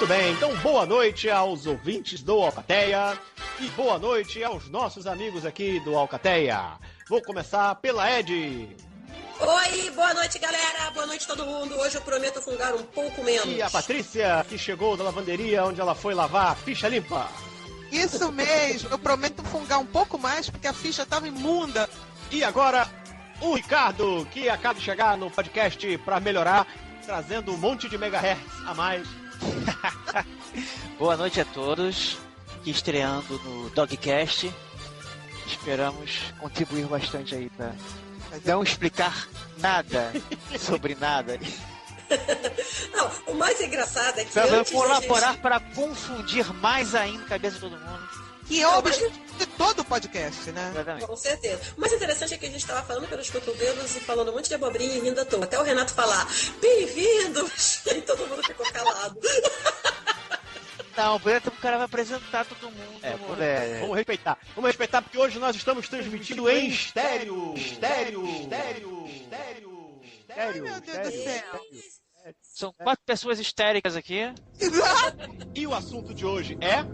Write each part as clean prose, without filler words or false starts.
Muito bem, então boa noite aos ouvintes do Alcateia e boa noite aos nossos amigos aqui do Alcateia. Vou começar pela Ed. Oi, boa noite, galera. Boa noite, todo mundo. Hoje eu prometo fungar um pouco menos. E a Patrícia, que chegou da lavanderia onde ela foi lavar a ficha limpa. Isso mesmo, eu prometo fungar um pouco mais porque a ficha estava imunda. E agora, o Ricardo, que acaba de chegar no podcast para melhorar, trazendo um monte de megahertz a mais. Boa noite a todos, aqui estreando no Dogcast. Esperamos contribuir bastante aí para não explicar nada sobre nada. Não, o mais engraçado é que Vamos colaborar para confundir mais ainda a cabeça de todo mundo. Que é o objetivo de todo o podcast, né? Exatamente. Com certeza. O mais interessante é que a gente estava falando pelos cotovelos e falando um monte de abobrinha e rindo à toa. Até o Renato falar, bem-vindos! E todo mundo ficou calado. Não, o cara vai apresentar todo mundo. Vamos respeitar. Vamos respeitar porque hoje nós estamos transmitindo em estéreo. Ai, meu Deus do céu. São 4 pessoas histéricas aqui. E o assunto de hoje é...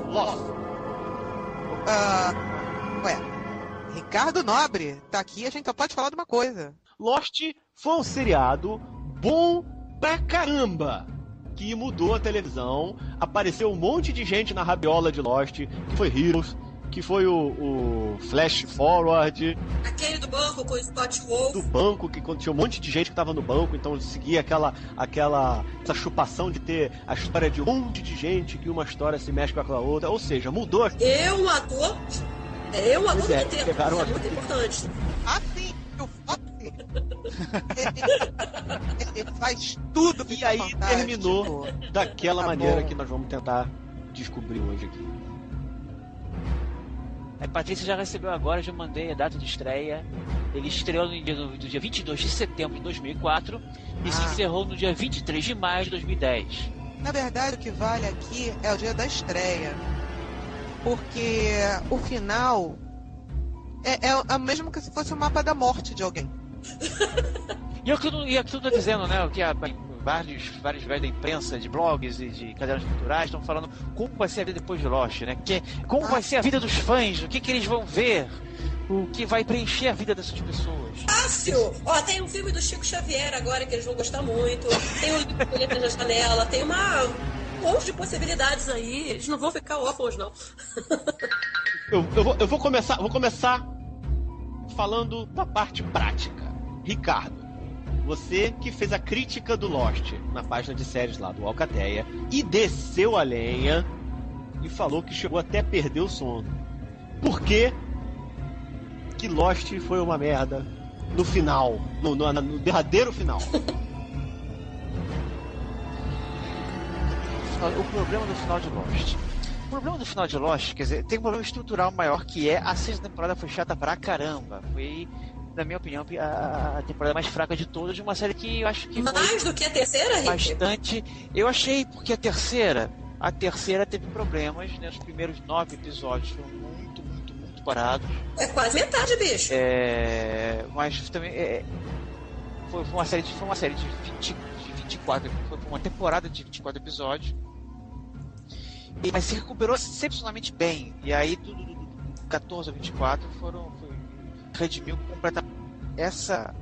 Lost. Ricardo Nobre tá aqui, a gente só pode falar de uma coisa. Lost foi um seriado bom pra caramba, que mudou a televisão. Apareceu um monte de gente na rabiola de Lost, que foi Heroes, que foi o Flash Forward. Aquele do banco com o Scott Wolf. Do banco, que tinha um monte de gente que tava no banco, então seguia essa chupação de ter a história de um monte de gente, que uma história se mexe com aquela outra. Ou seja, mudou. Um ator do tempo, pegaram isso é muito importante. Ah, sim, o Fox. Ele faz tudo. E aí terminou daquela maneira que nós vamos tentar descobrir hoje aqui. A Patrícia já recebeu agora, já mandei a data de estreia. Ele estreou no dia 22 de setembro de 2004 e se encerrou no dia 23 de maio de 2010. Na verdade, o que vale aqui é o dia da estreia. Porque o final é o mesmo que se fosse o mapa da morte de alguém. E é o que eu tô dizendo, né? O que vários velhos da imprensa, de blogs e de cadernos culturais estão falando como vai ser a vida depois de Lost, né? Como vai ser a vida dos fãs, o que eles vão ver, o que vai preencher a vida dessas pessoas. Fácil! Ó, tem um filme do Chico Xavier agora que eles vão gostar muito, tem o livro de Letras da Janela, tem um monte de possibilidades aí, eles não vão ficar órfãos, não. Eu vou começar falando da parte prática. Ricardo, você que fez a crítica do Lost na página de séries lá do Alcateia e desceu a lenha e falou que chegou até a perder o sono. Por que Lost foi uma merda no final, no derradeiro final? O problema do final de Lost. O problema do final de Lost, quer dizer, tem um problema estrutural maior, que é a sexta temporada foi chata pra caramba. Foi, na minha opinião, a temporada mais fraca de todas, de uma série que eu acho que mais do que a terceira, Rick? Bastante. Eu achei, porque a terceira teve problemas, né? Os primeiros 9 episódios foram muito parados. É quase metade, bicho. Mas também foi uma série de 24, foi uma temporada de 24 episódios. Mas se recuperou excepcionalmente bem. E aí do 14 a 24 redimiu completamente essa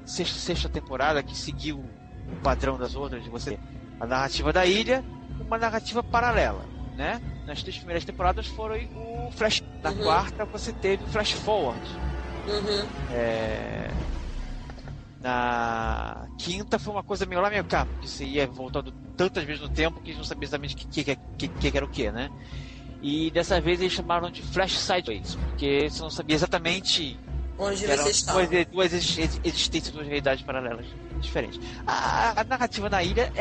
sexta temporada, que seguiu o padrão das outras, de você a narrativa da ilha, uma narrativa paralela, né? Nas 3 primeiras temporadas foram o flash, na quarta você teve o flash forward. Na quinta foi uma coisa meio lá meio cá, porque você ia voltando tantas vezes no tempo que não sabia exatamente o que era o que, né? E dessa vez eles chamaram de Flash Sideways, porque você não sabia exatamente onde você estava. Duas existências, 2 realidades paralelas diferentes. A narrativa na ilha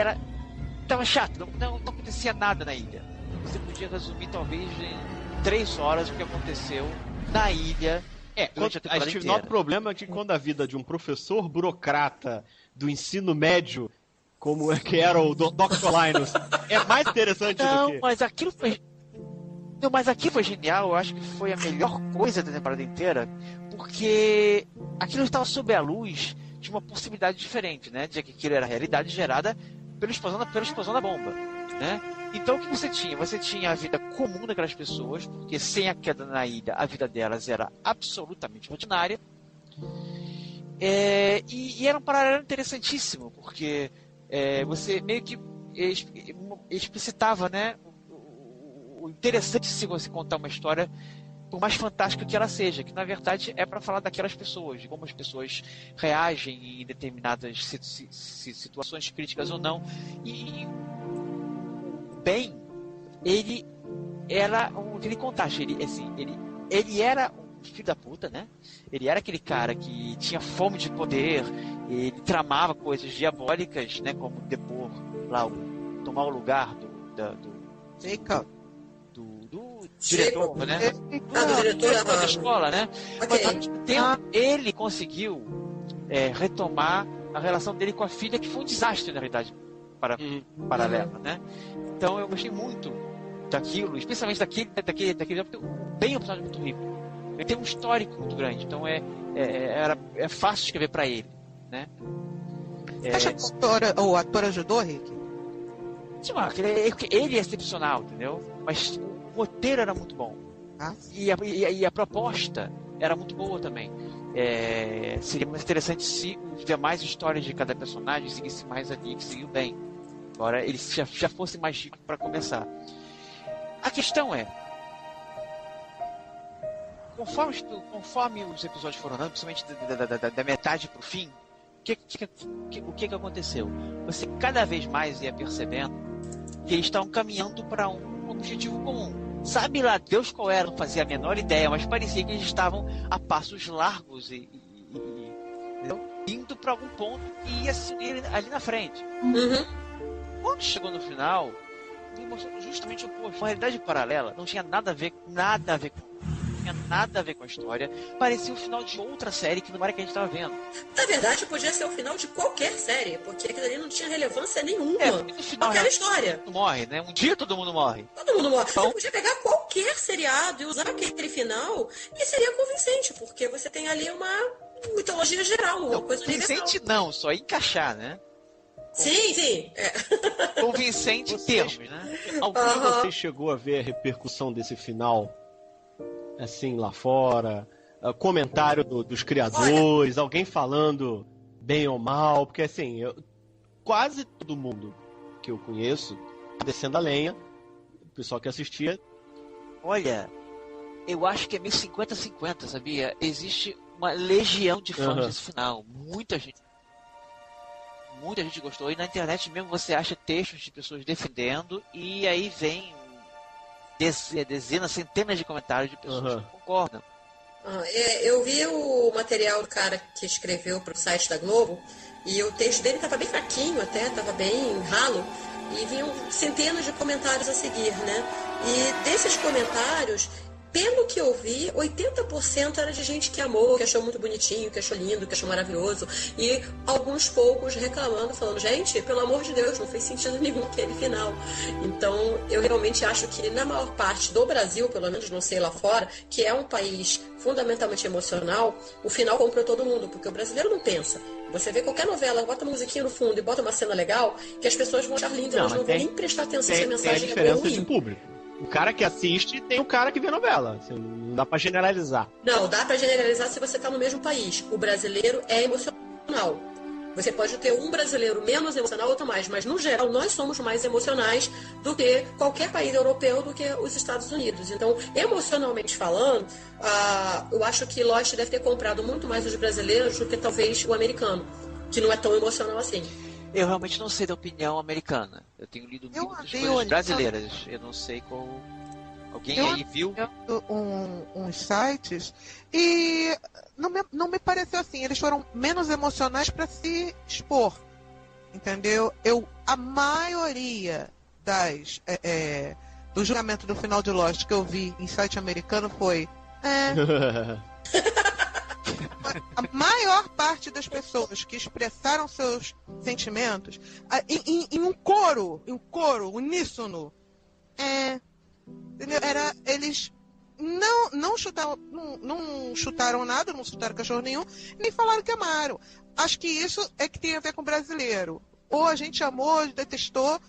estava chata, não acontecia nada na ilha. Você podia resumir talvez em 3 horas o que aconteceu na ilha. A gente tive o problema é que quando a vida de um professor burocrata do ensino médio, como que era o Dr. Linus, é mais interessante do que... Mas aquilo foi genial, eu acho que foi a melhor coisa da temporada inteira, porque aquilo estava sob a luz de uma possibilidade diferente, né? De que aquilo era a realidade gerada pela explosão da bomba, né? Então o que você tinha? Você tinha a vida comum daquelas pessoas, porque sem a queda na ilha, a vida delas era absolutamente ordinária. E era um paralelo interessantíssimo, porque você meio que explicitava, né, o interessante se você contar uma história, por mais fantástica que ela seja, que na verdade é para falar daquelas pessoas, de como as pessoas reagem em determinadas situações críticas ou não. E o Ben, ele era aquele contato, ele era um filho da puta, né? Ele era aquele cara que tinha fome de poder, ele tramava coisas diabólicas, né? Como depor lá, tomar o lugar do Jacob. Do diretor, né? Do diretor Da escola, né? Okay. Mas ao mesmo tempo, ele conseguiu retomar a relação dele com a filha, que foi um desastre, na realidade, paralela, né? Então eu gostei muito daquilo, especialmente daquele bem um personagem muito rico. Ele tem um histórico muito grande, então é fácil escrever para ele, né? Acha que o ator ajudou, Rick? Ele é excepcional, entendeu? Mas o roteiro era muito bom. E a proposta era muito boa também. Seria mais interessante se os demais histórias de cada personagem seguissem mais ali, que seguiu bem. Agora eles já fossem mais ricos para começar. A questão é, conforme os episódios foram andando, principalmente da metade para o fim, o que aconteceu? Você cada vez mais ia percebendo que eles estavam caminhando para um objetivo comum. Sabe lá Deus qual era, não fazia a menor ideia, mas parecia que eles estavam a passos largos e indo para algum ponto e ia seguir ali na frente. Quando chegou no final, me mostrou justamente o oposto. Uma realidade paralela não tinha nada a ver com a história. Parecia o final de outra série que não era que a gente estava vendo. Na verdade, podia ser o final de qualquer série, porque aquilo ali não tinha relevância nenhuma. No final, aquela história. Todo mundo morre, né? Um dia todo mundo morre. Todo mundo morre. Então, você podia pegar qualquer seriado e usar aquele final e seria convincente, porque você tem ali uma mitologia geral, uma coisa universal. Convincente não, só encaixar, né? Sim. Convincente em termos, né? Algum de vocês chegou a ver a repercussão desse final? Assim, lá fora, comentário dos criadores, alguém falando bem ou mal, porque assim, quase todo mundo que eu conheço descendo a lenha, o pessoal que assistia. Olha, eu acho que é meio 50-50, sabia? Existe uma legião de fãs desse final, muita gente gostou, e na internet mesmo você acha textos de pessoas defendendo, e aí vem dezenas, centenas de comentários de pessoas que concordam. Eu vi o material do cara que escreveu para o site da Globo, e o texto dele estava bem fraquinho até, estava bem ralo, e vinham centenas de comentários a seguir, né? E desses comentários, pelo que eu vi, 80% era de gente que amou, que achou muito bonitinho, que achou lindo, que achou maravilhoso. E alguns poucos reclamando, falando, gente, pelo amor de Deus, não fez sentido nenhum aquele final. Então, eu realmente acho que na maior parte do Brasil, pelo menos não sei lá fora, que é um país fundamentalmente emocional, o final comprou todo mundo, porque o brasileiro não pensa. Você vê qualquer novela, bota uma musiquinha no fundo e bota uma cena legal, que as pessoas vão achar lindo, elas não vão nem prestar atenção se a mensagem é boa ou ruim. De público. O cara que assiste tem o cara que vê novela. Assim, não dá pra generalizar. Não, dá pra generalizar se você tá no mesmo país. O brasileiro é emocional. Você pode ter um brasileiro menos emocional, outro mais. Mas, no geral, nós somos mais emocionais do que qualquer país europeu, do que os Estados Unidos. Então, emocionalmente falando, eu acho que Lost deve ter comprado muito mais os brasileiros do que talvez o americano, que não é tão emocional assim. Eu realmente não sei da opinião americana. Eu tenho lido muitas coisas brasileiras. Eu não sei qual... Alguém aí viu? Uns sites e não me pareceu assim. Eles foram menos emocionais para se expor. Entendeu? A maioria do julgamento do final de Lost que eu vi em site americano foi... A maior parte das pessoas que expressaram seus sentimentos em um coro uníssono, entendeu? Eles não chutaram nada, não chutaram cachorro nenhum, nem falaram que amaram. Acho que isso é que tem a ver com o brasileiro. Ou a gente amou, detestou.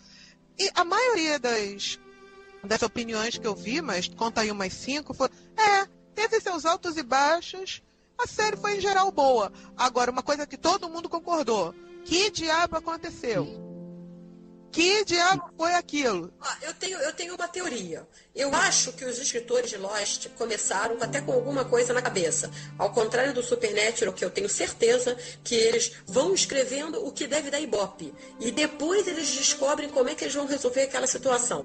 E a maioria das opiniões que eu vi, mas conta aí umas 5, foram: teve seus altos e baixos, a série foi em geral boa. Agora, uma coisa que todo mundo concordou: que diabo aconteceu? Que diabo foi aquilo? Eu tenho uma teoria. Eu acho que os escritores de Lost começaram até com alguma coisa na cabeça. Ao contrário do Supernatural, que eu tenho certeza que eles vão escrevendo o que deve dar ibope. E depois eles descobrem como é que eles vão resolver aquela situação.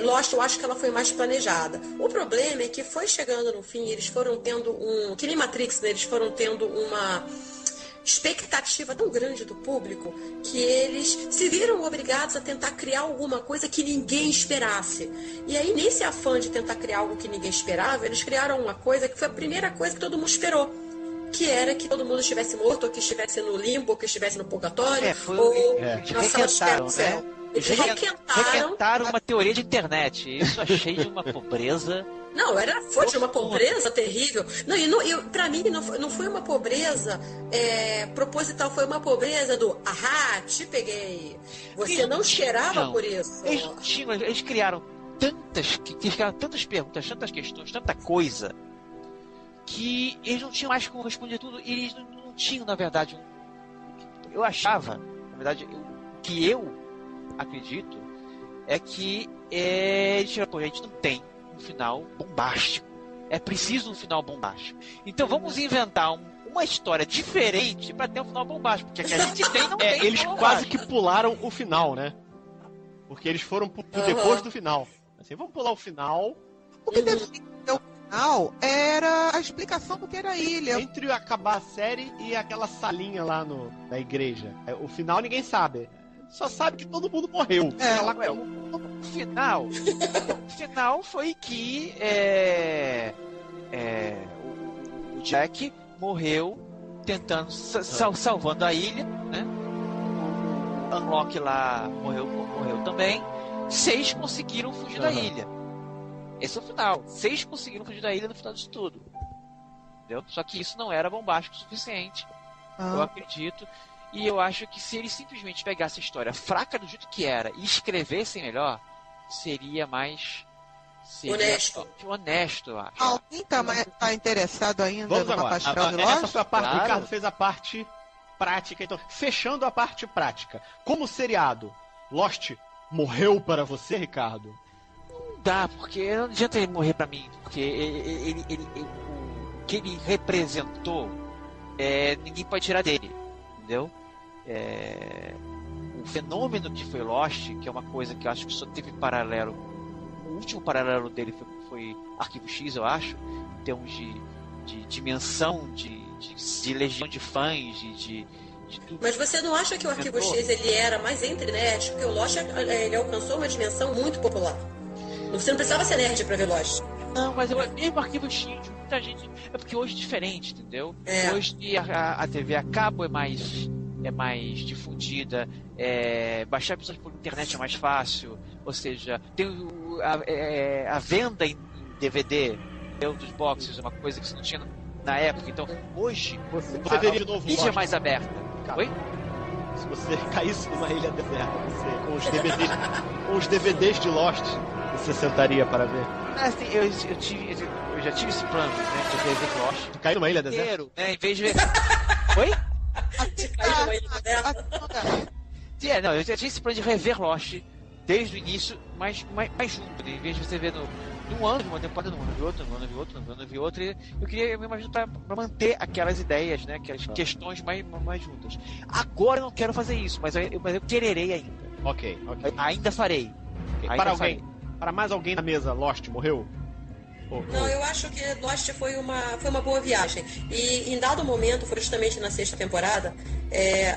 Lost, eu acho que ela foi mais planejada. O problema é que foi chegando no fim, eles foram tendo que nem Matrix, né? Eles foram tendo uma expectativa tão grande do público que eles se viram obrigados a tentar criar alguma coisa que ninguém esperasse. E aí, nesse afã de tentar criar algo que ninguém esperava, eles criaram uma coisa que foi a primeira coisa que todo mundo esperou, que era que todo mundo estivesse morto, ou que estivesse no limbo, ou que estivesse no purgatório, ou na sala de espera do céu. Eles requentaram uma teoria de internet. Isso achei de uma pobreza. Não, foi de uma pobreza terrível. Não, pra mim não foi uma pobreza proposital, foi uma pobreza do te peguei. Você não esperava por isso. Eles criaram tantas perguntas, tantas questões, tanta coisa, que eles não tinham mais como responder tudo. E eles não tinham, na verdade, eu achava, na verdade, o que eu acredito é que a gente não tem um final bombástico. É preciso um final bombástico. Então vamos inventar uma história diferente para ter um final bombástico, porque a que a gente tem não tem. Eles quase que pularam o final, né? Porque eles foram pro depois do final. Assim, vamos pular o final. O que deve ser o final era a explicação do que era a ilha. Entre acabar a série e aquela salinha lá na igreja. O final ninguém sabe. Só sabe que todo mundo morreu. O final foi que o Jack morreu tentando salvando a ilha, né? O Unlock lá morreu também. 6 conseguiram fugir da ilha. Esse é o final. 6 conseguiram fugir da ilha no final disso tudo. Entendeu? Só que isso não era bombástico o suficiente. Eu acredito. E eu acho que se eles simplesmente pegassem a história fraca do jeito que era e escrevessem melhor, seria mais honesto, eu acho. Alguém tá interessado ainda Vamos no agora. Mapa de Lost? Essa foi a parte. Claro. O Ricardo fez a parte prática. Então, fechando a parte prática. Como seriado, Lost morreu para você, Ricardo? Não dá, porque não adianta ele morrer pra mim, porque o que ele representou, ninguém pode tirar dele, entendeu? O fenômeno que foi Lost, que é uma coisa que eu acho que só teve paralelo. O último paralelo dele foi Arquivo X, eu acho, em termos de dimensão, de legião de fãs, de tudo. Mas você não acha que o Arquivo X ele era mais entre nerd? Porque o Lost ele alcançou uma dimensão muito popular. Você não precisava ser nerd pra ver Lost. Não, mas mesmo Arquivo X, muita gente. É porque hoje é diferente, entendeu? Hoje a TV a cabo é mais difundida, baixar episódios por internet é mais fácil, ou seja, tem a venda em DVD dos boxes, uma coisa que você não tinha na época. Então, hoje, você veria de novo mídia mais aberta. Oi? Se você caísse numa ilha deserta, com os DVDs de Lost, você sentaria para ver? Assim, eu já tive esse plano, né, de ver Lost. Cair numa ilha deserta? Né, em vez de ver... Oi? Não, eu já tinha esse plano de rever Lost desde o início, mais junto, né? Em vez de você ver num ano de uma temporada, num ano de outro, num ano de outro, num ano de outro, eu queria me imaginar para manter aquelas ideias, né? Aquelas questões mais juntas. Agora eu não quero fazer isso, mas eu quererei ainda. Ok. Ainda farei. Okay. Para mais alguém na mesa, Lost morreu? Não, eu acho que Lost foi uma boa viagem. E em dado momento, foi justamente na sexta temporada,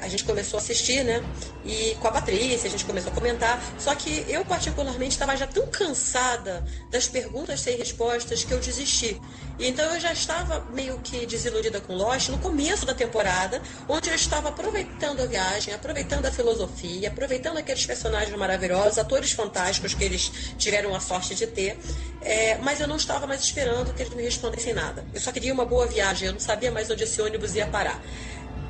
a gente começou a assistir, né? E com a Patrícia, a gente começou a comentar. Só que eu, particularmente, estava já tão cansada das perguntas sem respostas que eu desisti. E então eu já estava meio que desiludida com Lost no começo da temporada, onde eu estava aproveitando a viagem, aproveitando a filosofia, aproveitando aqueles personagens maravilhosos, atores fantásticos que eles tiveram a sorte de ter. Mas eu não estava mais esperando que eles me respondessem nada. Eu só queria uma boa viagem, eu não sabia mais onde esse ônibus ia parar.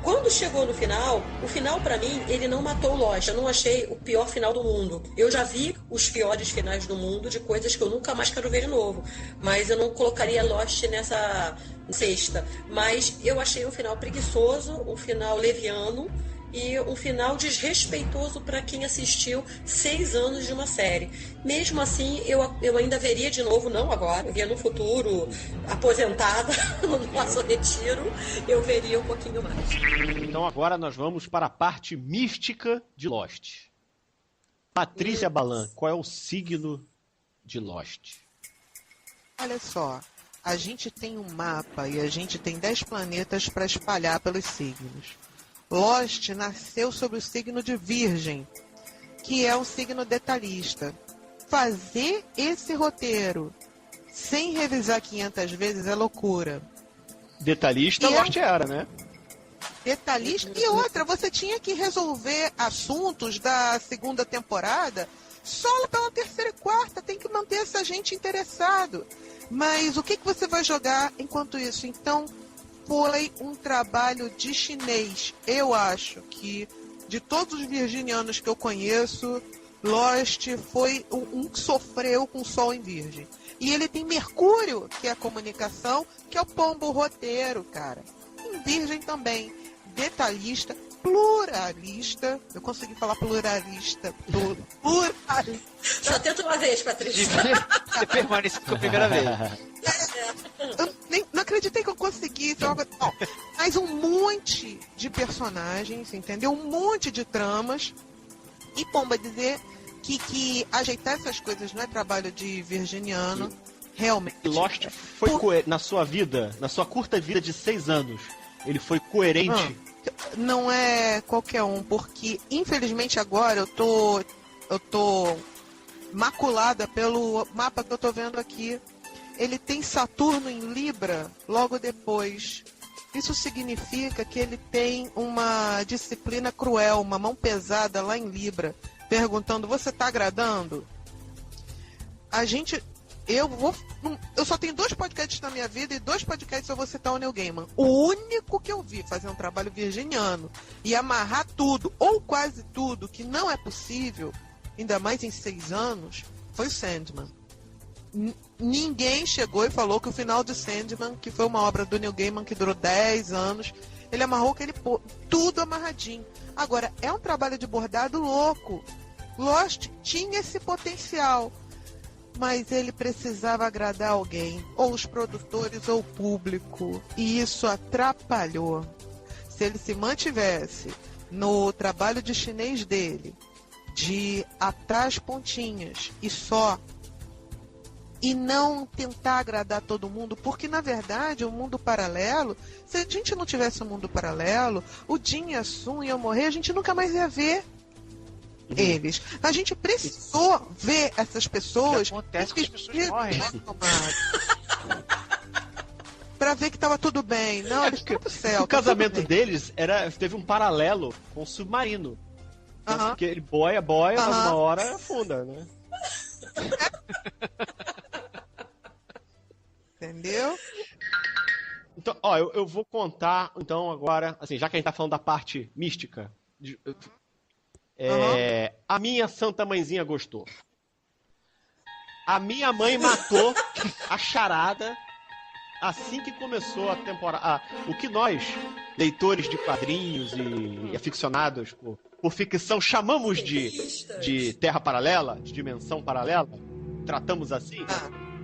Quando chegou no final, o final pra mim, ele não matou o Lost. Eu não achei o pior final do mundo. Eu já vi os piores finais do mundo de coisas que eu nunca mais quero ver de novo. Mas eu não colocaria Lost nessa sexta. Mas eu achei um final preguiçoso, um final leviano e um final desrespeitoso para quem assistiu 6 anos de uma série. Mesmo assim, eu ainda veria de novo, não agora, eu veria no futuro, aposentada, no nosso retiro, eu veria um pouquinho mais. Então agora nós vamos para a parte mística de Lost. Patrícia Balan, qual é o signo de Lost? Olha só, a gente tem um mapa e a gente tem 10 planetas para espalhar pelos signos. Lost nasceu sob o signo de Virgem, que é um signo detalhista. Fazer esse roteiro sem revisar 500 vezes é loucura. Detalhista, Lost era, né? Detalhista. E outra, você tinha que resolver assuntos da segunda temporada só pela terceira e quarta. Tem que manter essa gente interessado. Mas o que você vai jogar enquanto isso? Então, foi um trabalho de chinês. Eu acho que, de todos os virginianos que eu conheço, Lost foi um que sofreu com o Sol em Virgem. E ele tem Mercúrio, que é a comunicação, que é o pombo roteiro, cara. Em Virgem também. Detalhista, pluralista. Eu consegui falar pluralista. Pluralista. Só tenta uma vez, Patrícia. Você permanece com a primeira vez. Eu não acreditei que eu consegui. Mas um monte de personagens, entendeu? Um monte de tramas. E, pomba, dizer que ajeitar essas coisas não é trabalho de virginiano. Realmente. Lost foi na sua vida, na sua curta vida de 6 anos, ele foi coerente? Não é qualquer um, porque infelizmente agora eu tô maculada pelo mapa que eu tô vendo aqui. Ele tem Saturno em Libra logo depois. Isso significa que ele tem uma disciplina cruel, uma mão pesada lá em Libra, perguntando: você tá agradando? Eu só tenho 2 podcasts na minha vida e 2 podcasts eu vou citar o Neil Gaiman. O único que eu vi fazer um trabalho virginiano e amarrar tudo, ou quase tudo, que não é possível, ainda mais em 6 anos, foi o Sandman. Ninguém chegou e falou que o final de Sandman, que foi uma obra do Neil Gaiman que durou 10 anos, ele amarrou tudo amarradinho. Agora, é um trabalho de bordado louco. Lost tinha esse potencial, mas ele precisava agradar alguém, ou os produtores ou o público, e isso atrapalhou. Se ele se mantivesse no trabalho de chinês dele, de atar as pontinhas e não tentar agradar todo mundo, porque na verdade o mundo paralelo, se a gente não tivesse um mundo paralelo, o Jin e a Sun iam morrer, a gente nunca mais ia ver eles. A gente precisou ver essas pessoas. Acontece que as pessoas morrem. Pra ver que tava tudo bem. Não, eles estão pro céu. O casamento deles teve um paralelo com o submarino. Porque ele boia, mas uma hora afunda, né? Entendeu? Então, eu vou contar, então, agora, assim, já que a gente tá falando da parte mística, a minha santa mãezinha gostou. A minha mãe matou a charada assim que começou a temporada. O que nós, leitores de quadrinhos e aficionados por ficção, chamamos de terra paralela, de dimensão paralela, tratamos assim,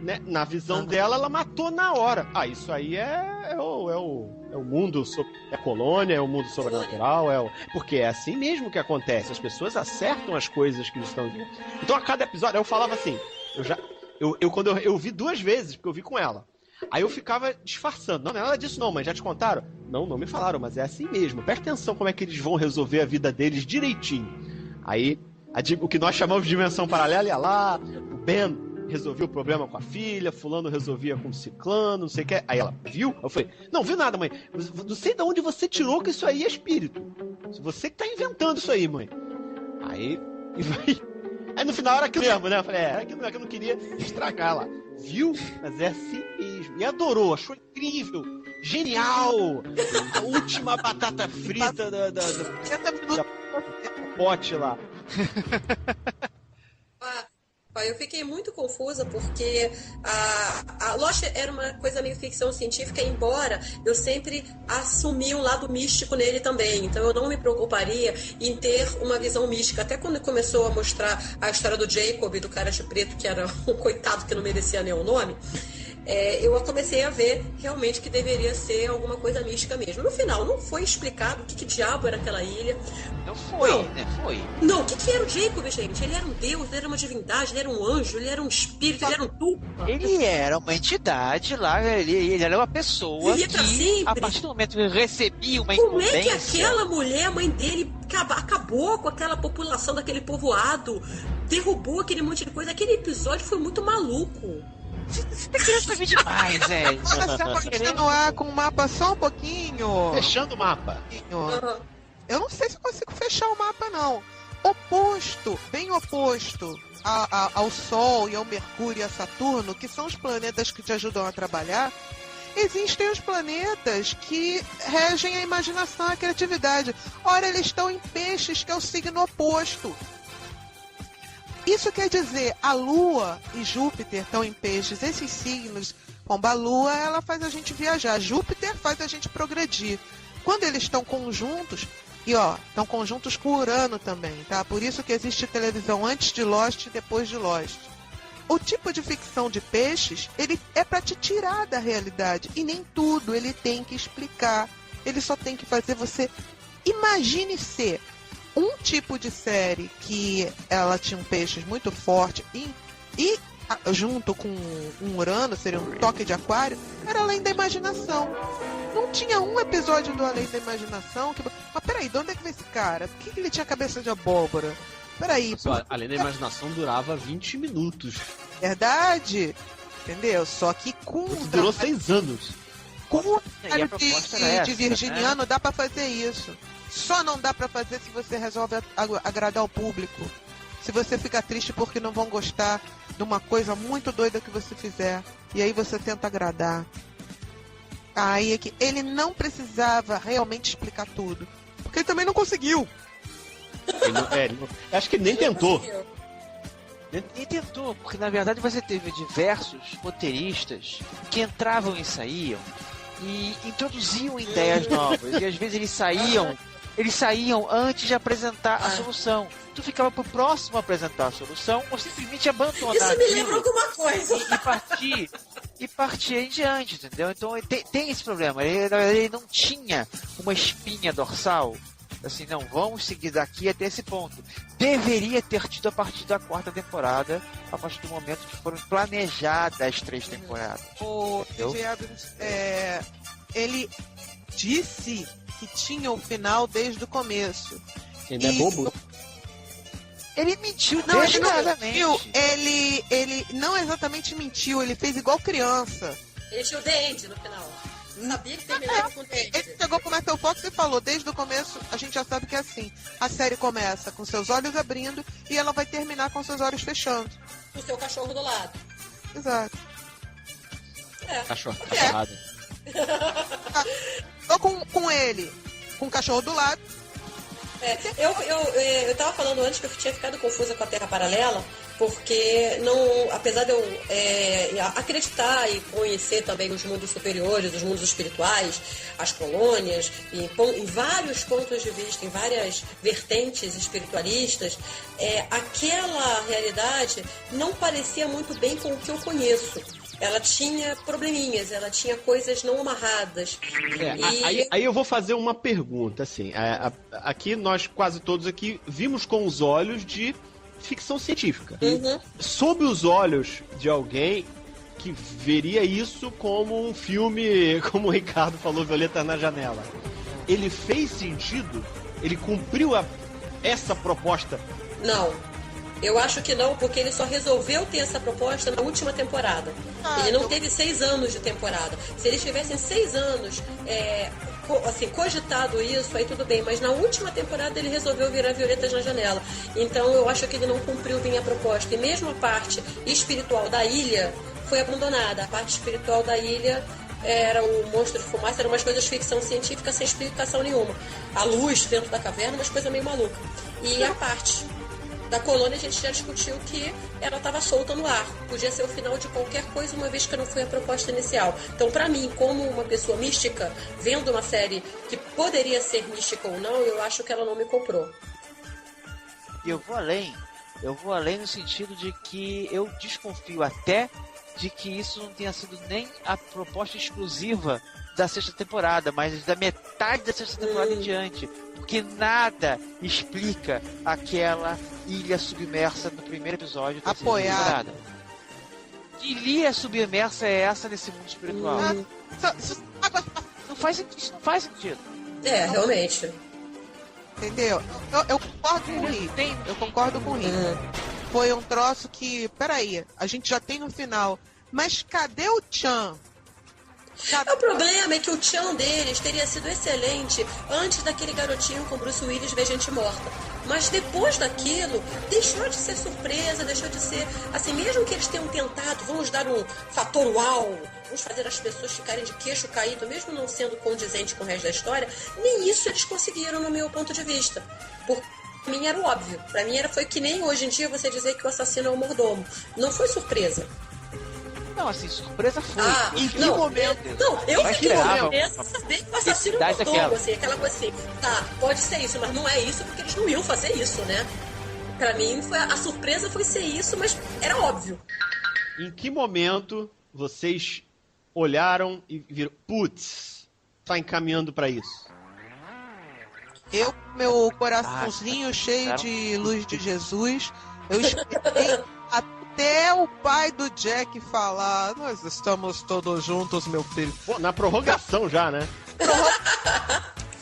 né? Na visão dela, ela matou na hora. Isso aí é o mundo, é colônia, é o mundo sobrenatural, porque é assim mesmo que acontece. As pessoas acertam as coisas que estão vendo. Então, a cada episódio, eu falava assim, quando eu vi 2 vezes, porque eu vi com ela. Aí eu ficava disfarçando. Não é nada disso não, mas já te contaram? Não, não me falaram, mas é assim mesmo. Presta atenção como é que eles vão resolver a vida deles direitinho. Aí, o que nós chamamos de dimensão paralela ia lá, o Ben resolvia o problema com a filha, fulano resolvia com o ciclano, não sei o que. Aí ela, viu? Eu falei, não, viu nada, mãe. Não sei de onde você tirou que isso aí é espírito. Você que tá inventando isso aí, mãe. Aí no final era aquilo mesmo, né? Eu falei, era aquilo mesmo que eu não queria estragar lá. Viu? Mas é assim mesmo. E adorou, achou incrível, genial. A última batata frita da pote lá. Eu fiquei muito confusa porque a Lost era uma coisa meio ficção científica, embora eu sempre assumi um lado místico nele também. Então eu não me preocuparia em ter uma visão mística. Até quando começou a mostrar a história do Jacob, do cara de preto, que era um coitado que não merecia nem o nome, eu comecei a ver realmente que deveria ser alguma coisa mística mesmo. No final, não foi explicado o que diabo era aquela ilha. Não foi, né? Foi. Não, o que era o Jacob, gente? Ele era um deus, ele era uma divindade, ele era um anjo, ele era um espírito, ele era um tudo. Ele era uma entidade lá, ele era uma pessoa que, a partir do momento que recebia uma incumbência... Como é que aquela mulher, a mãe dele, acabou com aquela população daquele povoado, derrubou aquele monte de coisa? Aquele episódio foi muito maluco. Você tá querendo saber demais, velho. Continuar com o mapa só um pouquinho. Fechando o mapa. Eu não sei se eu consigo fechar o mapa, não. Bem oposto ao Sol e ao Mercúrio e a Saturno, que são os planetas que te ajudam a trabalhar, existem os planetas que regem a imaginação e a criatividade. Ora, eles estão em Peixes, que é o signo oposto. Isso quer dizer, a Lua e Júpiter estão em Peixes. Esses signos, como a Lua, ela faz a gente viajar. Júpiter faz a gente progredir. Quando eles estão conjuntos, estão conjuntos com Urano também, tá? Por isso que existe televisão antes de Lost e depois de Lost. O tipo de ficção de Peixes, ele é para te tirar da realidade. E nem tudo ele tem que explicar. Ele só tem que fazer você... Imagine ser... Um tipo de série que ela tinha um Peixes muito forte e junto com um Urano, seria um toque de Aquário, era Além da Imaginação. Não tinha um episódio do Além da Imaginação que... Mas peraí, de onde é que veio esse cara? Por que ele tinha cabeça de abóbora? Peraí. Além da Imaginação durava 20 minutos. Verdade? Entendeu? Só que com... Durou 6 anos. Com o de virginiano, né? Dá pra fazer isso. Só não dá pra fazer se você resolve agradar o público. Se você fica triste porque não vão gostar de uma coisa muito doida que você fizer. E aí você tenta agradar. Aí é que ele não precisava realmente explicar tudo. Porque ele também não conseguiu. Acho que ele nem tentou. Nem tentou, porque na verdade você teve diversos roteiristas que entravam e saíam e introduziam ideias novas. E às vezes eles saíam antes de apartar a solução. Tu ficava pro próximo apresentar a solução ou simplesmente abandonar. Isso me lembra alguma coisa. E partir em diante, entendeu? Então tem esse problema. Ele não tinha uma espinha dorsal. Assim, não, vamos seguir daqui até esse ponto. Deveria ter tido a partir da 4ª temporada, a partir do momento que foram planejadas as 3 temporadas. O J.J. Abrams, ele disse que tinha o final desde o começo. Ele é bobo? Ele mentiu, não, ele não mentiu. Ele não exatamente mentiu, ele fez igual criança. Ele tinha o The End no final. Sabia que terminava com o The End. Ele chegou pro Michael Fox e falou, desde o começo, a gente já sabe que é assim. A série começa com seus olhos abrindo e ela vai terminar com seus olhos fechando. O seu cachorro do lado. Exato. Cachorrada. Tô com ele, com o cachorro do lado. Eu tava falando antes que eu tinha ficado confusa com a Terra Paralela, porque não, apesar de eu acreditar e conhecer também os mundos superiores, os mundos espirituais, as colônias, em vários pontos de vista, em várias vertentes espiritualistas, aquela realidade não parecia muito bem com o que eu conheço. Ela tinha probleminhas, ela tinha coisas não amarradas. Aí eu vou fazer uma pergunta, assim. Aqui, nós quase todos aqui vimos com os olhos de ficção científica. Uhum. Sob os olhos de alguém que veria isso como um filme, como o Ricardo falou, Violeta na Janela. Ele fez sentido? Ele cumpriu essa proposta? Não. Eu acho que não, porque ele só resolveu ter essa proposta na última temporada. Ele não teve 6 anos de temporada. Se eles tivessem 6 anos cogitado isso, aí tudo bem. Mas na última temporada ele resolveu virar Violetas na Janela. Então eu acho que ele não cumpriu bem a proposta. E mesmo a parte espiritual da ilha foi abandonada. A parte espiritual da ilha era o monstro de fumaça, eram umas coisas de ficção científica sem explicação nenhuma. A luz dentro da caverna, umas coisas meio malucas. E a parte da colônia, a gente já discutiu que ela estava solta no ar. Podia ser o final de qualquer coisa, uma vez que não foi a proposta inicial. Então, para mim, como uma pessoa mística, vendo uma série que poderia ser mística ou não, eu acho que ela não me comprou. E eu vou além no sentido de que eu desconfio até de que isso não tenha sido nem a proposta exclusiva da 6ª temporada, mas da metade da 6ª temporada em diante, porque nada explica aquela ilha submersa no primeiro episódio da 6ª temporada. Que ilha submersa é essa nesse mundo espiritual? Isso não faz sentido. Realmente. Entendeu? Eu concordo com o Rick. Eu concordo com o Rick. Foi um troço que, peraí, a gente já tem no final, mas cadê o Chan? O problema é que o Chan deles teria sido excelente antes daquele garotinho com Bruce Willis ver gente morta. Mas depois daquilo, deixou de ser surpresa, deixou de ser... Assim, mesmo que eles tenham tentado, vamos dar um fator uau, vamos fazer as pessoas ficarem de queixo caído, mesmo não sendo condizente com o resto da história, nem isso eles conseguiram no meu ponto de vista. Porque pra mim era óbvio. Pra mim foi que nem hoje em dia você dizer que o assassino é o mordomo. Não foi surpresa. Não, assim, surpresa foi. Em que momento? Eu fiquei surpresa saber que o assassino é o mordomo, assim, aquela coisa assim. Tá, pode ser isso, mas não é isso porque eles não iam fazer isso, né? Pra mim, a surpresa foi ser isso, mas era óbvio. Em que momento vocês olharam e viram, putz, tá encaminhando pra isso? Eu, meu coraçãozinho cheio de luz de Jesus, eu esperei até o pai do Jack falar: nós estamos todos juntos, meu filho. Pô, na prorrogação já, né?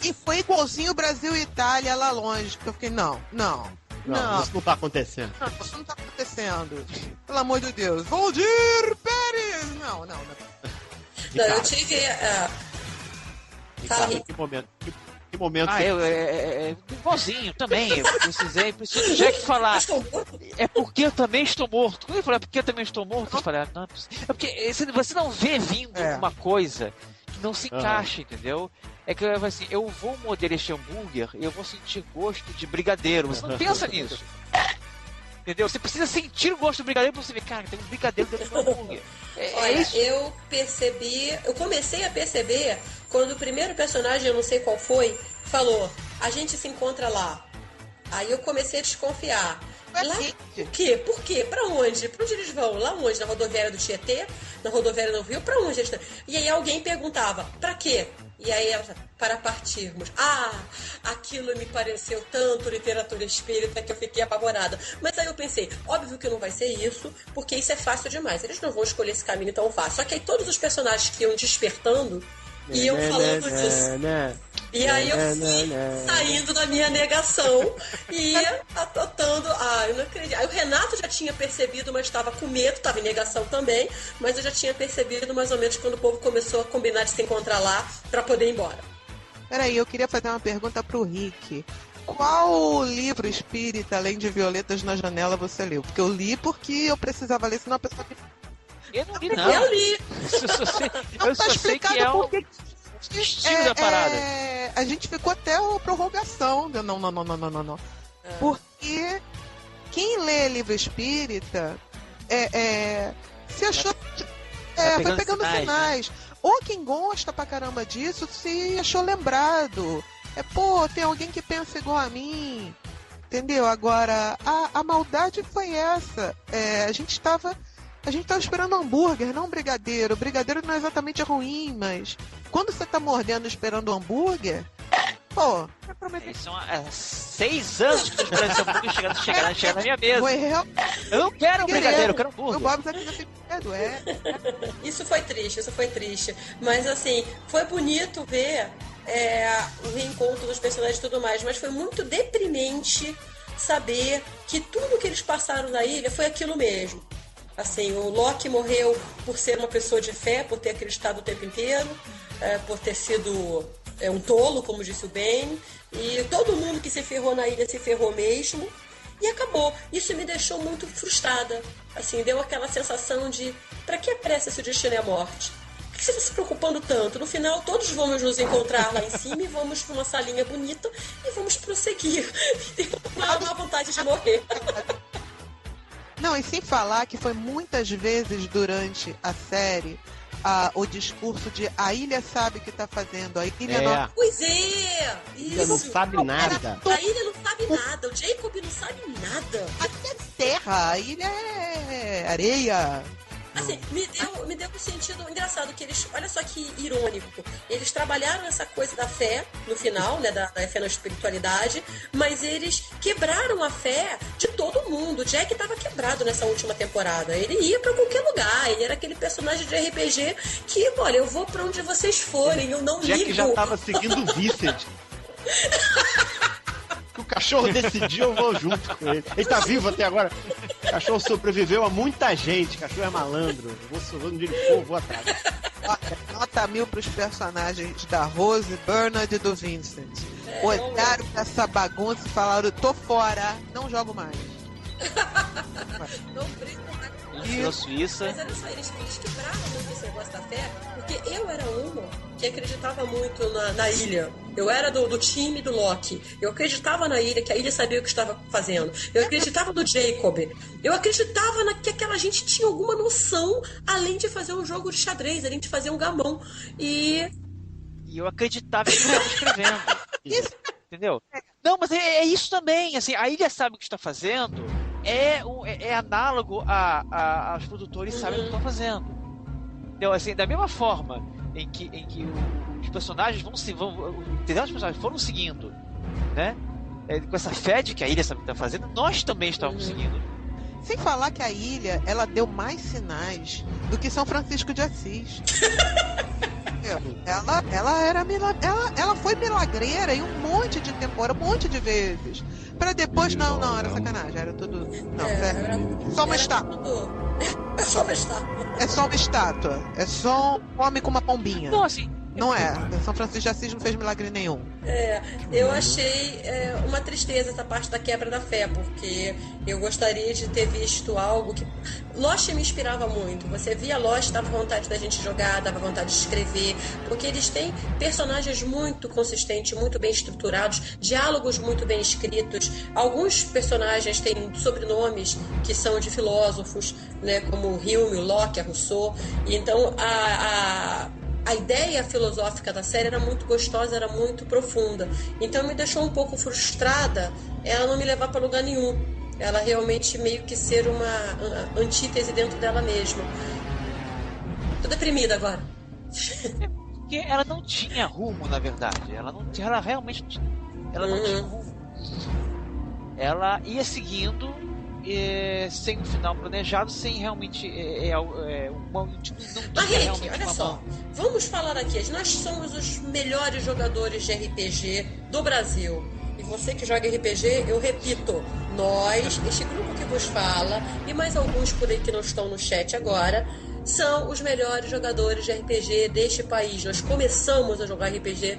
E foi igualzinho Brasil e Itália lá longe, que eu fiquei, não. Isso não tá acontecendo. Não, isso não tá acontecendo. Pelo amor de Deus. Valdir Pérez! Não. Ricardo, eu tive... Ricardo, em que momento igualzinho também. Eu preciso do Jack falar. É porque eu também estou morto. Quando ele falou, é porque eu também estou morto, eu falei, não, é porque você não vê vindo uma coisa que não se encaixa, entendeu? É que assim, eu vou morder este hambúrguer e eu vou sentir gosto de brigadeiro. Você não pensa nisso. Entendeu? Você precisa sentir o gosto do brigadeiro pra você ver, cara, tem um brigadeiro dentro do hambúrguer. Olha, eu comecei a perceber quando o primeiro personagem, eu não sei qual foi, falou, a gente se encontra lá. Aí eu comecei a desconfiar. Lá, por quê? Por quê? Pra onde? Pra onde eles vão? Lá onde? Na rodoviária do Tietê? Na rodoviária do Rio? Pra onde eles estão? E aí alguém perguntava, pra quê? E aí ela, para partirmos. Aquilo me pareceu tanto literatura espírita que eu fiquei apavorada. Mas aí eu pensei, óbvio que não vai ser isso, porque isso é fácil demais. Eles não vão escolher esse caminho tão fácil. Só que aí todos os personagens que iam despertando iam falando disso. E aí eu fui saindo da minha negação e adotando. Eu não acredito. Aí o Renato já tinha percebido, mas estava com medo, estava em negação também, mas eu já tinha percebido mais ou menos quando o povo começou a combinar de se encontrar lá para poder ir embora. Peraí, eu queria fazer uma pergunta pro Rick. Qual livro espírita, além de Violetas na Janela, você leu? Porque eu li porque eu precisava ler, senão a pessoa... Eu não li, não. Eu li. Eu só sei que é o estilo da parada. A gente ficou até a prorrogação. Não. Porque quem lê livro espírita se achou... foi pegando sinais. Né? Ou quem gosta pra caramba disso se achou lembrado. Tem alguém que pensa igual a mim. Entendeu? Agora, a maldade foi essa. A gente tava esperando hambúrguer, não brigadeiro. O brigadeiro não é exatamente ruim, mas quando você tá mordendo esperando hambúrguer, Pô, São 6 anos que eu tô esperando esse hambúrguer chegar na minha mesa. foi real. Eu não quero um brigadeiro, eu quero um O hambúrguer. Bob aqui já tem medo, Isso foi triste. Mas assim, foi bonito ver o reencontro dos personagens e tudo mais, mas foi muito deprimente saber que tudo que eles passaram na ilha foi aquilo mesmo. Assim, o Loki morreu por ser uma pessoa de fé, por ter acreditado o tempo inteiro, por ter sido um tolo, como disse o Ben, e todo mundo que se ferrou na ilha se ferrou mesmo, e acabou. Isso me deixou muito frustrada. Assim, deu aquela sensação de, pra que a pressa se o destino é a morte? Por que você está se preocupando tanto? No final, todos vamos nos encontrar lá em cima e vamos para uma salinha bonita e vamos prosseguir. Tem uma vontade de morrer. Não, e sem falar que foi muitas vezes durante a série o discurso de a ilha sabe o que tá fazendo, a ilha não... Pois é! Ilha não sabe nada. A ilha não sabe nada, o Jacob não sabe nada. Aqui é terra, a ilha é areia. Assim, me deu um sentido engraçado que eles, olha só que irônico, eles trabalharam essa coisa da fé no final, né, da fé na espiritualidade, mas eles quebraram a fé de todo mundo. O Jack estava quebrado nessa última temporada, ele ia pra qualquer lugar, ele era aquele personagem de RPG que, olha, eu vou pra onde vocês forem, eu não ligo. Jack já tava seguindo o Vincent. O cachorro decidiu, eu vou junto com ele. Ele tá vivo até agora. O cachorro sobreviveu a muita gente. O cachorro é malandro. Eu vou onde ele for, vou atrás. Nota 1000 pros personagens da Rose, Bernard e do Vincent. Olharam pra essa bagunça e falaram: tô fora, não jogo mais. Não brinco mais. Na Suíça. Mas olha só, eles quebraram muito esse negócio da fé, porque eu era uma que acreditava muito na ilha. Eu era do time do Loki. Eu acreditava na ilha, que a ilha sabia o que estava fazendo. Eu acreditava no Jacob. Eu acreditava que aquela gente tinha alguma noção, além de fazer um jogo de xadrez, além de fazer um gamão. E eu acreditava que estava escrevendo. Isso. Entendeu? Não, mas é isso também. Assim, a ilha sabe o que está fazendo. É análogo aos produtores sabem o que estão fazendo. Então, assim, da mesma forma em que os personagens os personagens foram seguindo, né? Com essa fé de que a ilha sabe o que está fazendo, nós também estávamos seguindo. Sem falar que a ilha, ela deu mais sinais do que São Francisco de Assis. Ela foi milagreira em um monte de temporada, um monte de vezes. Pra depois, não, era sacanagem, era tudo. Não, só uma estátua. É só uma estátua. É só uma estátua. É só um homem com uma pombinha. Não, assim. Não é. São Francisco de Assis não fez milagre nenhum. Eu achei uma tristeza essa parte da quebra da fé, porque eu gostaria de ter visto algo que... Lost me inspirava muito. Você via Lost, dava vontade da gente jogar, dava vontade de escrever, porque eles têm personagens muito consistentes, muito bem estruturados, diálogos muito bem escritos. Alguns personagens têm sobrenomes que são de filósofos, né, como o Hume, o Locke, a Rousseau. E então a ideia filosófica da série era muito gostosa, era muito profunda. Então me deixou um pouco frustrada ela não me levar para lugar nenhum. Ela realmente meio que ser uma antítese dentro dela mesma. Tô deprimida agora. Porque ela não tinha rumo, na verdade. Ela realmente não tinha rumo. Ela ia seguindo sem um final planejado, sem realmente Mas, Rick, olha só, vamos falar aqui, nós somos os melhores jogadores de RPG do Brasil. E você que joga RPG, eu repito, nós, este grupo que vos fala, e mais alguns por aí que não estão no chat agora, são os melhores jogadores de RPG deste país. Nós começamos a jogar RPG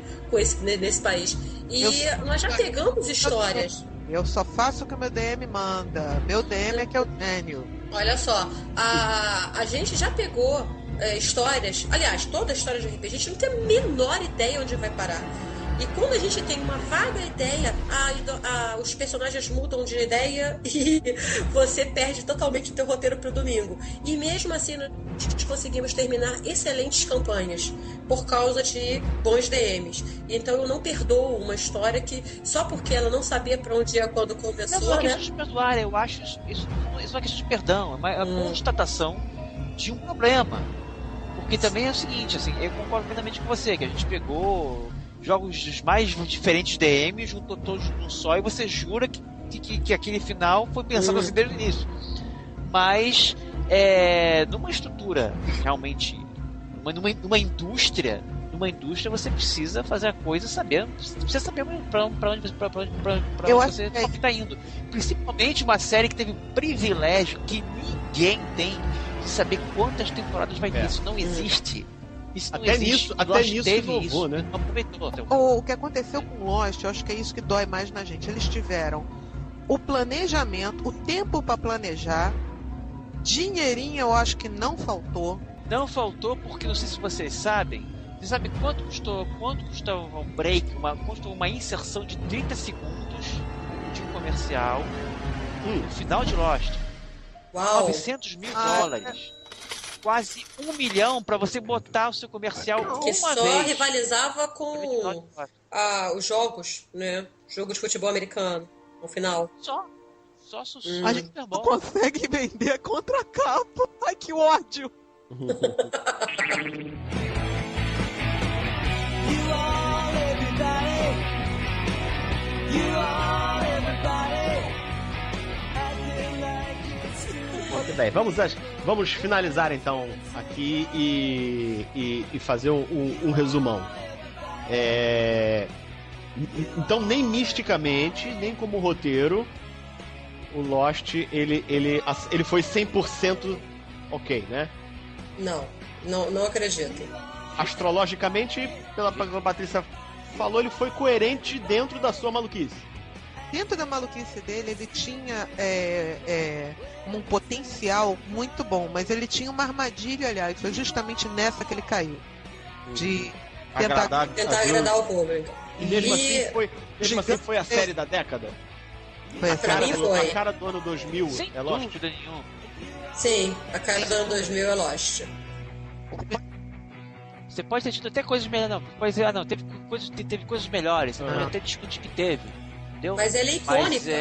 nesse país. E nós já pegamos histórias. Eu só faço o que o meu DM manda. Meu DM é que é o gênio. Olha só, a gente já pegou histórias... Aliás, toda a história de RPG, a gente não tem a menor ideia onde vai parar. E quando a gente tem uma vaga ideia, os personagens mudam de ideia e você perde totalmente o teu roteiro pro domingo. E mesmo assim, nós conseguimos terminar excelentes campanhas por causa de bons DMs. Então eu não perdoo uma história que só porque ela não sabia pra onde ia quando começou, não é questão de perdoar, eu acho isso não é questão de perdão, é uma constatação de um problema. Porque também é o seguinte, assim, eu concordo plenamente com você, que a gente pegou jogos dos mais diferentes DM, juntou todos num só e você jura que aquele final foi pensado assim desde o início. Mas numa estrutura realmente, numa indústria você precisa fazer a coisa sabendo, você precisa saber pra onde você está indo. Principalmente uma série que teve o privilégio que ninguém tem de saber quantas temporadas vai ter. Isso não existe. Isso não existe. Até nisso inovou, né? O que aconteceu com Lost, eu acho que é isso que dói mais na gente. Eles tiveram o planejamento, o tempo para planejar, dinheirinho eu acho que não faltou. Não faltou porque, não sei se vocês sabem, você sabe quanto custava um break, custou uma inserção de 30 segundos de um comercial no final de Lost? Uau. $900 mil. Quase $1 milhão para você botar o seu comercial uma que vez. Só rivalizava com os jogos, né? Jogo de futebol americano, no final. Só a gente não consegue vender a contracapa. Ai, que ódio! Muito bem, vamos finalizar então aqui e fazer um resumão. Então, nem misticamente, nem como roteiro, o Lost ele foi 100% ok, né? Não acredito. Astrologicamente, pela que a Patrícia falou, ele foi coerente dentro da sua maluquice. Dentro da maluquice dele, ele tinha um potencial muito bom, mas ele tinha uma armadilha, aliás, foi justamente nessa que ele caiu. De tentar agradar o público. E mesmo assim foi a série da década? Foi pra mim foi. A cara do ano 2000 sem é Lost? dúvida nenhuma. Sim, a cara do ano 2000 é Lost. Você pode ter tido até coisas melhores. Não, teve coisas melhores. Você pode até discutir que teve. Entendeu? Mas ela é icônica.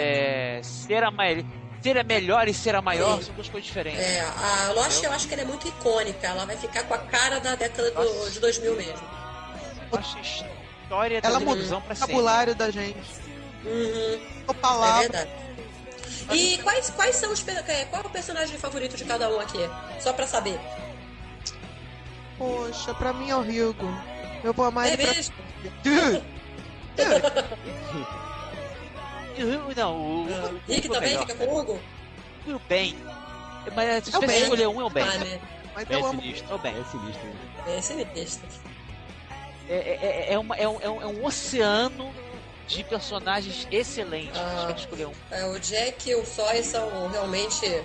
Mas ser a melhor e ser a maior são duas coisas diferentes. A Lost eu acho que ela é muito icônica. Ela vai ficar com a cara da década de 2000 mesmo. Eu acho a história da televisão pra sempre. O vocabulário da gente. É verdade. E quais são qual é o personagem favorito de cada um aqui? Só pra saber. Poxa, pra mim é o Hugo. Eu vou amar ele mesmo? Não, o Rick também fica com o Hugo? Tudo bem. Mas se tivesse que escolher um, é o Ben. Mas eu amo. É o Ben, é sinistro. É sinistro. É um oceano de personagens excelentes. Se tivesse que escolher um. O Jack e o Sawyer são realmente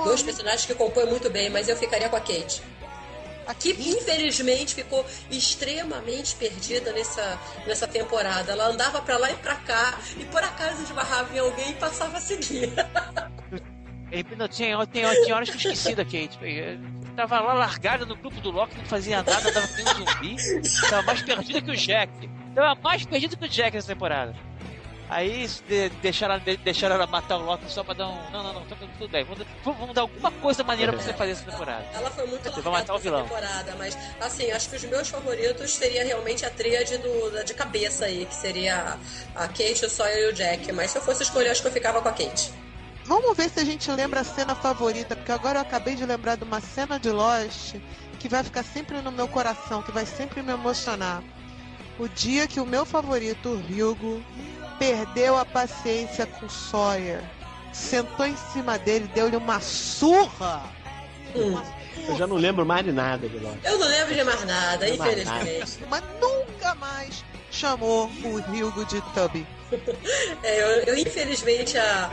dois personagens que compõem muito bem, mas eu ficaria com a Kate. Que infelizmente ficou extremamente perdida nessa temporada. Ela andava pra lá e pra cá e por acaso esbarrava em alguém e passava a seguir. Tinha horas que eu esqueci da Kate. Tava lá largada no grupo do Loki, não fazia nada, tava tendo zumbi. Tava mais perdida que o Jack. Tava mais perdido que o Jack nessa temporada. Aí deixaram ela matar o Loki só pra dar um... Não, tudo bem. Vamos dar alguma coisa maneira pra você fazer essa temporada. Ela foi muito largada matar o vilão. Temporada, mas assim, acho que os meus favoritos seria realmente a tríade de cabeça aí, que seria a Kate, o Sawyer e o Jack. Mas se eu fosse escolher, acho que eu ficava com a Kate. Vamos ver se a gente lembra a cena favorita, porque agora eu acabei de lembrar de uma cena de Lost que vai ficar sempre no meu coração, que vai sempre me emocionar. O dia que o meu favorito, o Hugo, perdeu a paciência com o Sawyer, sentou em cima dele, deu-lhe uma surra. Eu já não lembro mais de nada de Lost. Eu não lembro de mais nada, infelizmente. Mas nunca mais chamou o Hugo de Tubby. Eu infelizmente a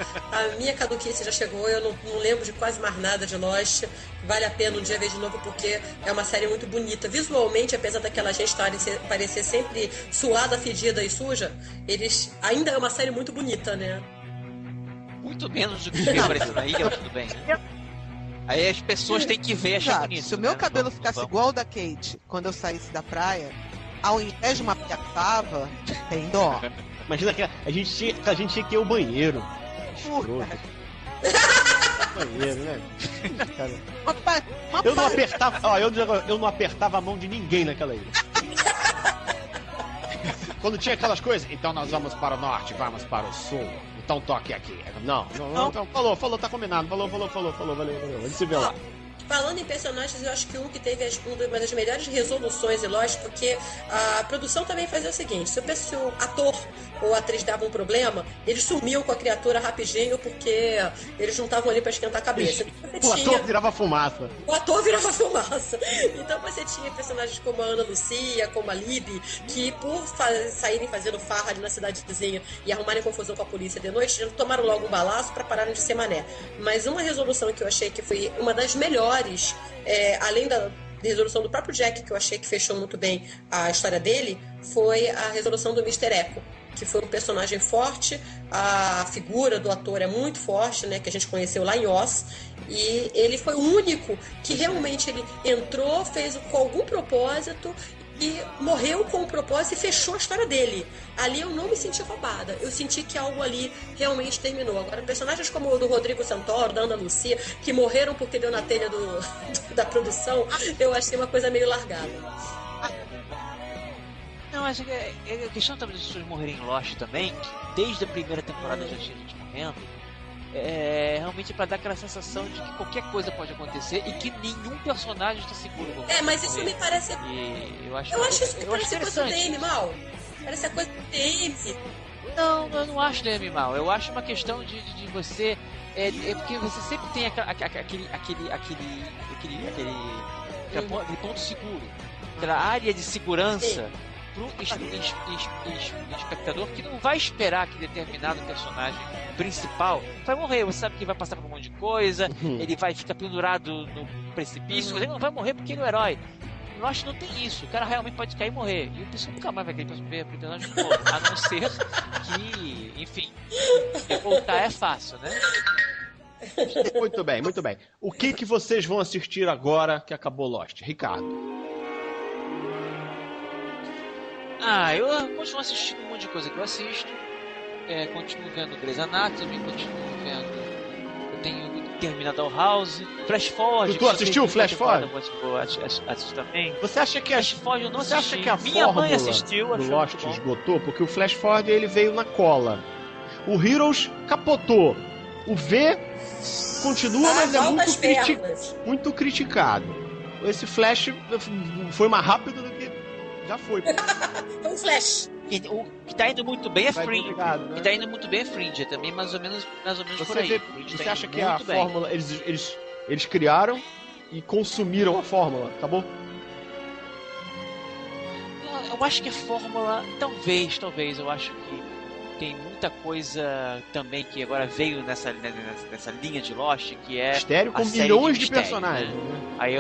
minha caduquice já chegou. Eu não lembro de quase mais nada de Lost. Vale a pena um dia ver de novo, porque é uma série muito bonita visualmente, apesar daquela gente parecer sempre suada, fedida e suja. Ainda é uma série muito bonita, né? Muito menos do que vem aparecendo aí, tudo bem. Aí as pessoas têm que ver e achar bonito. Se o meu cabelo ficasse igual o da Kate quando eu saísse da praia, ao invés de uma piaçava, tem dó. Imagina que a gente tinha que ir ao banheiro. Banheiro, né? Eu não apertava a mão de ninguém naquela ilha. Quando tinha aquelas coisas, então nós vamos para o norte, vamos para o sul. Então toque aqui. Não. Então, falou, tá combinado. Falou, valeu. A gente se vê lá. Falando em personagens, eu acho que um que teve uma das melhores resoluções, e lógico, porque a produção também fazia o seguinte: se o ator ou a atriz dava um problema, eles sumiam com a criatura rapidinho, porque eles não estavam ali para esquentar a cabeça. O ator virava fumaça. Então você tinha personagens como a Ana Lucia, como a Libby, que por saírem fazendo farra ali na cidadezinha e arrumarem confusão com a polícia de noite, já tomaram logo um balaço para pararem de ser mané. Mas uma resolução que eu achei que foi uma das melhores, além da resolução do próprio Jack, que eu achei que fechou muito bem a história dele, foi a resolução do Mr. Echo, que foi um personagem forte, a figura do ator é muito forte, né, que a gente conheceu lá em Oz, e ele foi o único que realmente ele entrou, fez com algum propósito e morreu com o propósito e fechou a história dele. Ali eu não me senti roubada. Eu senti que algo ali realmente terminou. Agora, personagens como o do Rodrigo Santoro, da Ana Lucia, que morreram porque deu na telha da produção, eu achei uma coisa meio largada. Não, mas a questão também das pessoas morrerem em Lost também, que desde a primeira temporada já tinha gente morrendo, realmente para dar aquela sensação de que qualquer coisa pode acontecer e que nenhum personagem está seguro. Mas isso me parece... Eu acho isso que parece coisa do DM, mal. Parece a coisa do DM. Não, eu não acho DM mal. Eu acho uma questão de você... porque você sempre tem aquele ponto seguro. Aquela área de segurança pro espectador que não vai esperar que determinado personagem principal vai morrer. Você sabe que vai passar por um monte de coisa, ele vai ficar pendurado no precipício, mas ele não vai morrer porque ele é o herói. Lost não tem isso, o cara realmente pode cair e morrer. E o pessoal nunca mais vai querer ver o personagem de novo, a não ser que, enfim, voltar é fácil, né? Muito bem. O que vocês vão assistir agora que acabou Lost? Ricardo. Eu continuo assistindo um monte de coisa que eu assisto. Continuo vendo Grey's Anatomy, eu tenho terminado All House, Flash Forward. Tu assistiu o Flash Forward? Vou assistir também. Você acha que Flash Forward eu não assisti. Você acha que a minha mãe assistiu, achou Lost esgotou? Porque o Flash Forward ele veio na cola. O Heroes capotou. O V continua, mas é muito criticado. Esse Flash foi mais rápido do que já foi. É um Flash. O que tá indo muito bem é Fringe. Ligado, né? O que tá indo muito bem é Fringe, também mais ou menos por aí. Você acha que a fórmula eles criaram e consumiram a fórmula? Acabou? Eu acho que a fórmula, talvez, eu acho que tem muita coisa também que agora veio nessa linha de Lost, que é mistério com milhões de personagens, né? Aí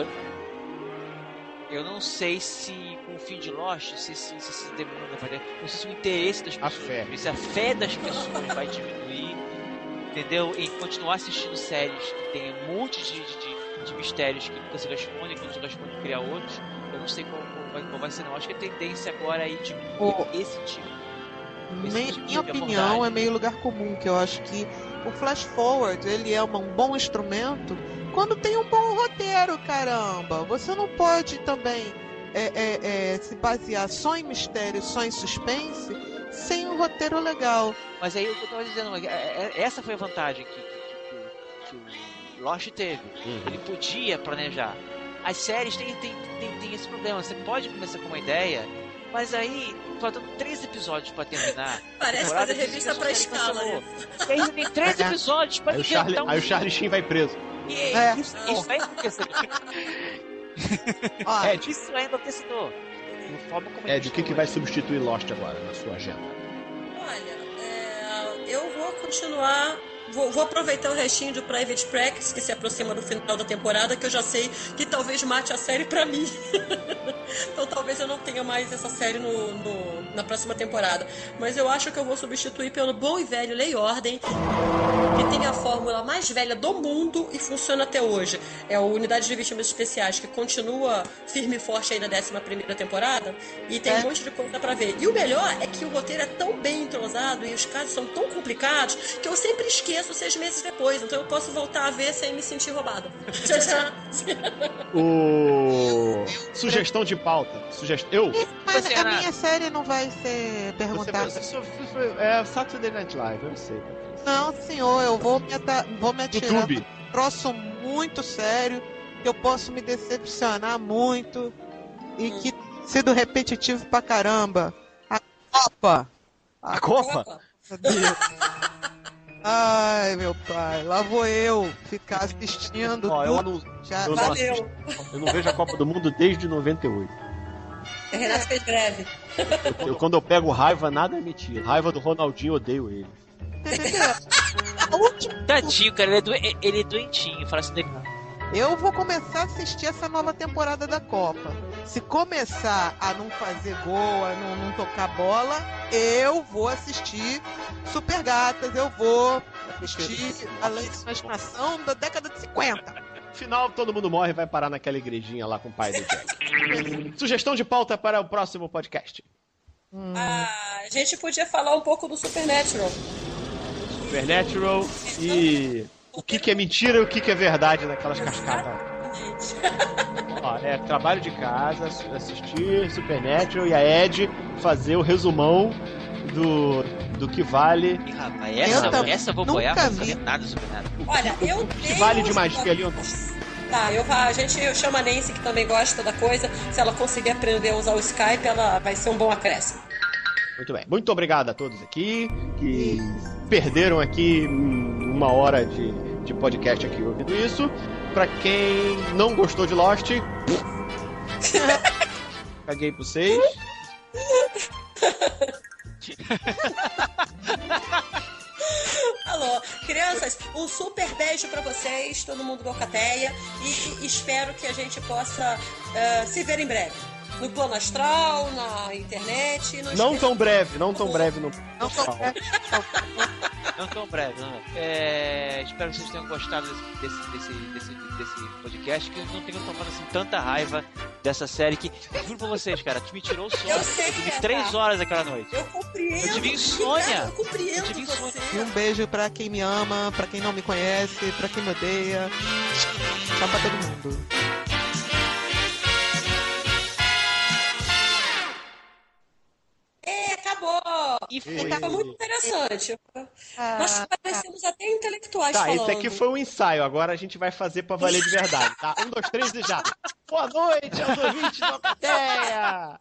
eu não sei se com o fim de Lost, se demanda vai ter, não sei se o interesse das pessoas, se a fé das pessoas vai diminuir, entendeu? Em continuar assistindo séries que tem um monte de mistérios que nunca se respondem, que não se respondem, criar outros. Eu não sei qual vai ser, não. Acho que a tendência agora é diminuir esse tipo. Minha opinião é meio lugar comum, que eu acho que o Flash Forward ele é um bom instrumento quando tem um bom roteiro, caramba. Você não pode também se basear só em mistério, só em suspense, sem um roteiro legal. Mas aí o que eu tava dizendo, essa foi a vantagem que o Lost teve. Ele podia planejar. As séries têm esse problema. Você pode começar com uma ideia, mas aí, faltando 3 episódios pra terminar. Parece fazer revista pra escala, né? E aí tem 3 episódios pra inventar Aí o Charlie Sheen vai preso. Isso é enlouquecedor. Isso é enlouquecedor. Ed, o que vai substituir Lost agora na sua agenda? Olha, eu vou continuar. Vou aproveitar o restinho de Private Practice que se aproxima do final da temporada, que eu já sei que talvez mate a série pra mim. Então talvez eu não tenha mais essa série na próxima temporada. Mas eu acho que eu vou substituir pelo bom e velho Lei e Ordem, que tem a fórmula mais velha do mundo e funciona até hoje. É a Unidade de Vítimas Especiais, que continua firme e forte aí na 11ª temporada, e tem um monte de coisa pra ver. E o melhor é que o roteiro é tão bem entrosado e os casos são tão complicados que eu sempre esqueço 6 meses depois. Então eu posso voltar a ver sem me sentir roubada. Sugestão de pauta. Eu? Mas Você, a Ana? minha série não vai ser perguntada. É Saturday Night Live, eu sei. Não, senhor, eu vou me atirar YouTube. num troço muito sério, que eu posso me decepcionar muito e que tem sido repetitivo pra caramba. A Copa. A Copa? Meu Deus. Ai, meu pai, lá vou eu ficar assistindo. Ó, tudo. Já, eu não Valeu. Eu não vejo a Copa do Mundo desde 98. Renato fez breve. Quando eu pego raiva, nada me tira. Raiva do Ronaldinho, eu odeio ele. A última Tadinho, cara, ele é doentinho, fala assim dele. Eu vou começar a assistir essa nova temporada da Copa. Se começar a não fazer gol, a não tocar bola, eu vou assistir Super Gatas, eu vou assistir a Legislação da década de 50. No final, todo mundo morre e vai parar naquela igrejinha lá com o pai do Jack. Sugestão de pauta para o próximo podcast. A gente podia falar um pouco do Supernatural. Supernatural e o que é mentira e o que é verdade naquelas cascadas. Ó, é trabalho de casa, assistir Supernatural e a Ed fazer o resumão do que vale. Ih, rapaz, essa eu vou nunca boiar, não vou vi. saber nada sobre nada. Olha, eu O que tenho vale de uns magia ali. Tá, eu chamo a Nancy, que também gosta da coisa. Se ela conseguir aprender a usar o Skype, ela vai ser um bom acréscimo. Muito bem. Muito obrigado a todos aqui que perderam aqui uma hora de podcast aqui ouvindo isso. Pra quem não gostou de Lost, caguei pra vocês. Alô, crianças, um super beijo pra vocês, todo mundo do Alcateia, e espero que a gente possa se ver em breve. No plano astral, na internet. Não tão breve, não tão breve no. Não tô... Não tão breve, não. Espero que vocês tenham gostado desse podcast, que eu não tenho tomado assim tanta raiva dessa série que, juro pra vocês, cara, que me tirou o sono. Eu sei, dormi cara. 3 horas aquela noite. Eu compreendo. Eu tive insônia. Ricardo, eu compreendo Eu tive insônia. você. E um beijo pra quem me ama, pra quem não me conhece, pra quem me odeia. Tchau pra todo mundo. Acabou. E Foi muito interessante. Ah, Nós parecemos até intelectuais Tá, falando. esse aqui foi um ensaio, agora a gente vai fazer pra valer de verdade, tá? 1, 2, 3 e já. Boa noite aos ouvintes da Alcateia!